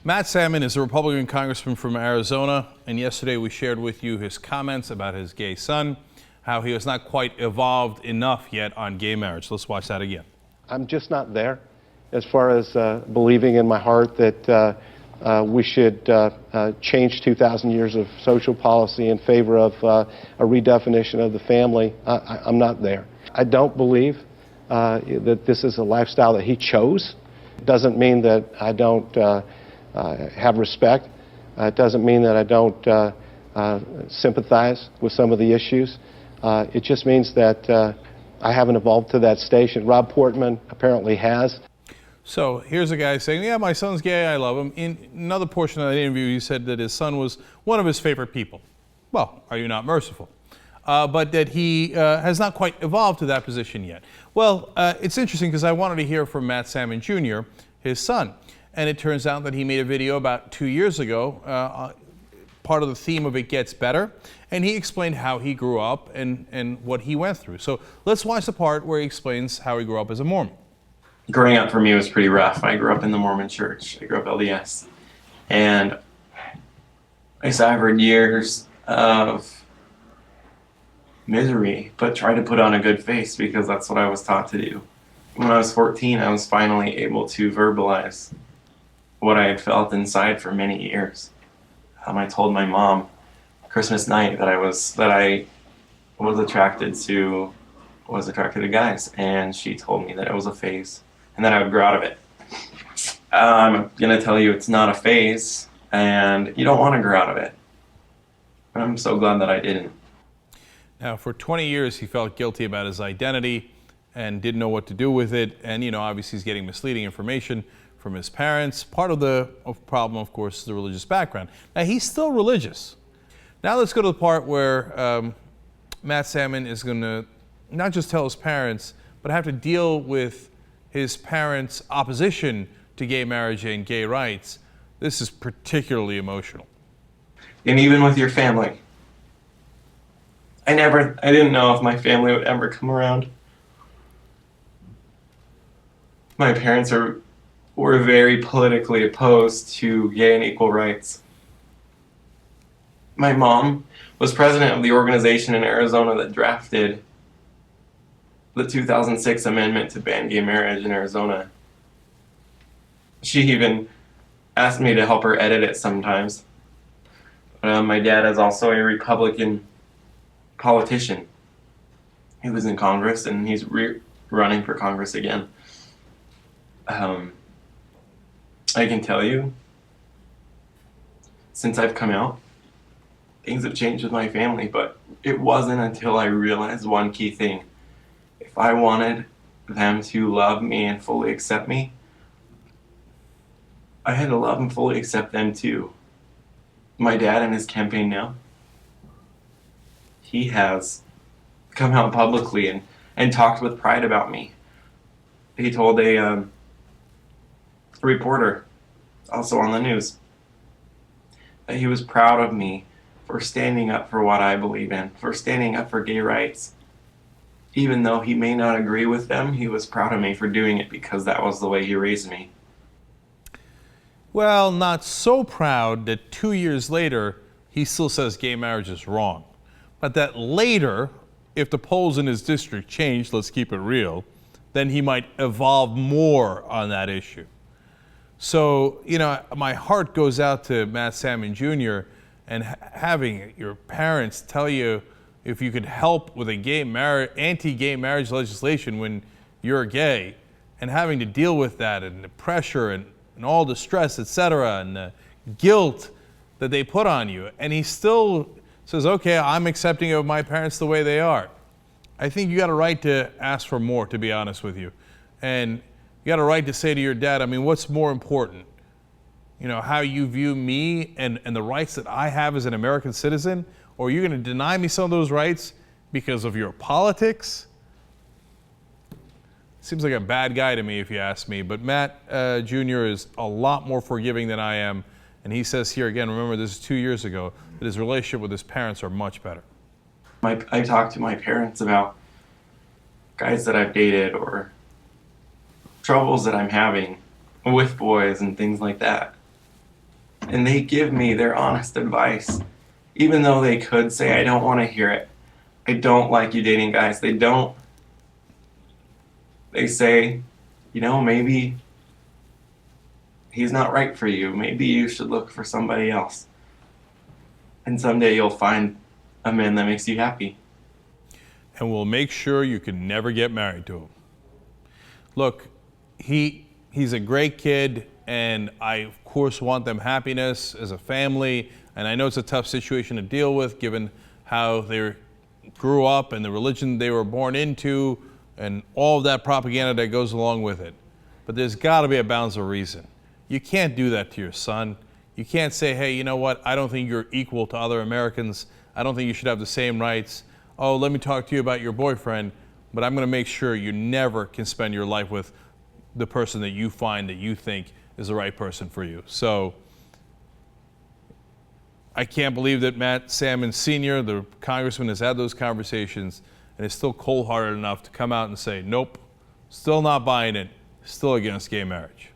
Matt Salmon is a Republican congressman from Arizona, and yesterday we shared with you his comments about his gay son, how he has not quite evolved enough yet on gay marriage. Let's watch that again. I'm just not there as far as believing in my heart that we should change 2,000 years of social policy in favor of a redefinition of the family. I'm not there. I don't believe that this is a lifestyle that he chose. It doesn't mean that I don't have respect. It doesn't mean that I don't sympathize with some of the issues. It just means that I haven't evolved to that station. Rob Portman apparently has. So here's a guy saying, yeah, my son's gay, I love him. In another portion of that interview, he said that his son was one of his favorite people. Well, are you not merciful? But that he has not quite evolved to that position yet. Well, it's interesting because I wanted to hear from Matt Salmon Jr., his son. And it turns out that he made a video about 2 years ago, part of the theme of It Gets Better. And he explained how he grew up and what he went through. So let's watch the part where he explains how he grew up as a Mormon. Growing up for me was pretty rough. I grew up in the Mormon church. I grew up LDS. And I suffered years of misery, but tried to put on a good face because that's what I was taught to do. When I was 14, I was finally able to verbalize what I had felt inside for many years. I told my mom Christmas night that I was attracted to guys, and she told me that it was a phase and that I would grow out of it. I'm gonna tell you it's not a phase, and you don't want to grow out of it. I'm so glad that I didn't. Now, for 20 years, he felt guilty about his identity and didn't know what to do with it. And, obviously he's getting misleading information from his parents. Part of the problem, of course, is the religious background. Now, he's still religious. Now let's go to the part where Matt Salmon is going to not just tell his parents, but have to deal with his parents' opposition to gay marriage and gay rights. This is particularly emotional. And even with your family. I didn't know if my family would ever come around. My parents were very politically opposed to gay and equal rights. My mom was president of the organization in Arizona that drafted the 2006 amendment to ban gay marriage in Arizona. She even asked me to help her edit it sometimes. My dad is also a Republican politician. He was in Congress and he's running for Congress again. I can tell you, since I've come out, things have changed with my family, but it wasn't until I realized one key thing. If I wanted them to love me and fully accept me, I had to love and fully accept them too. My dad in his campaign now, he has come out publicly and talked with pride about me. He told a reporter, also on the news, that he was proud of me for standing up for what I believe in, for standing up for gay rights. Even though he may not agree with them, he was proud of me for doing it because that was the way he raised me. Well, not so proud that 2 years later, he still says gay marriage is wrong. But that later, if the polls in his district change, let's keep it real, then he might evolve more on that issue. So, my heart goes out to Matt Salmon Jr. and having your parents tell you if you could help with a anti-gay marriage legislation when you're gay, and having to deal with that and the pressure and all the stress, etc., and the guilt that they put on you. And he still says, okay, I'm accepting of my parents the way they are. I think you got a right to ask for more, to be honest with you. And you got a right to say to your dad, what's more important? How you view me and the rights that I have as an American citizen? Or you're going to deny me some of those rights because of your politics? Seems like a bad guy to me, if you ask me. But Matt Jr. is a lot more forgiving than I am. And he says here again, remember this is 2 years ago, that his relationship with his parents are much better. I talk to my parents about guys that I've dated or troubles that I'm having with boys and things like that. and they give me their honest advice, even though they could say, I don't want to hear it. I don't like you dating guys. They don't. They say, you know, maybe he's not right for you. Maybe you should look for somebody else. And someday you'll find a man that makes you happy. And we'll make sure you can never get married to him. Look, he's a great kid, and I, of course, want them happiness as a family. And I know it's a tough situation to deal with, given how they grew up and the religion they were born into and all of that propaganda that goes along with it. But there's got to be a balance of reason. You can't do that to your son. You can't say, hey, you know what? I don't think you're equal to other Americans. I don't think you should have the same rights. Oh, let me talk to you about your boyfriend, but I'm going to make sure you never can spend your life with the person that you find that you think is the right person for you. So I can't believe that Matt Salmon Sr., the congressman, has had those conversations and is still cold-hearted enough to come out and say, nope, still not buying it, still against gay marriage.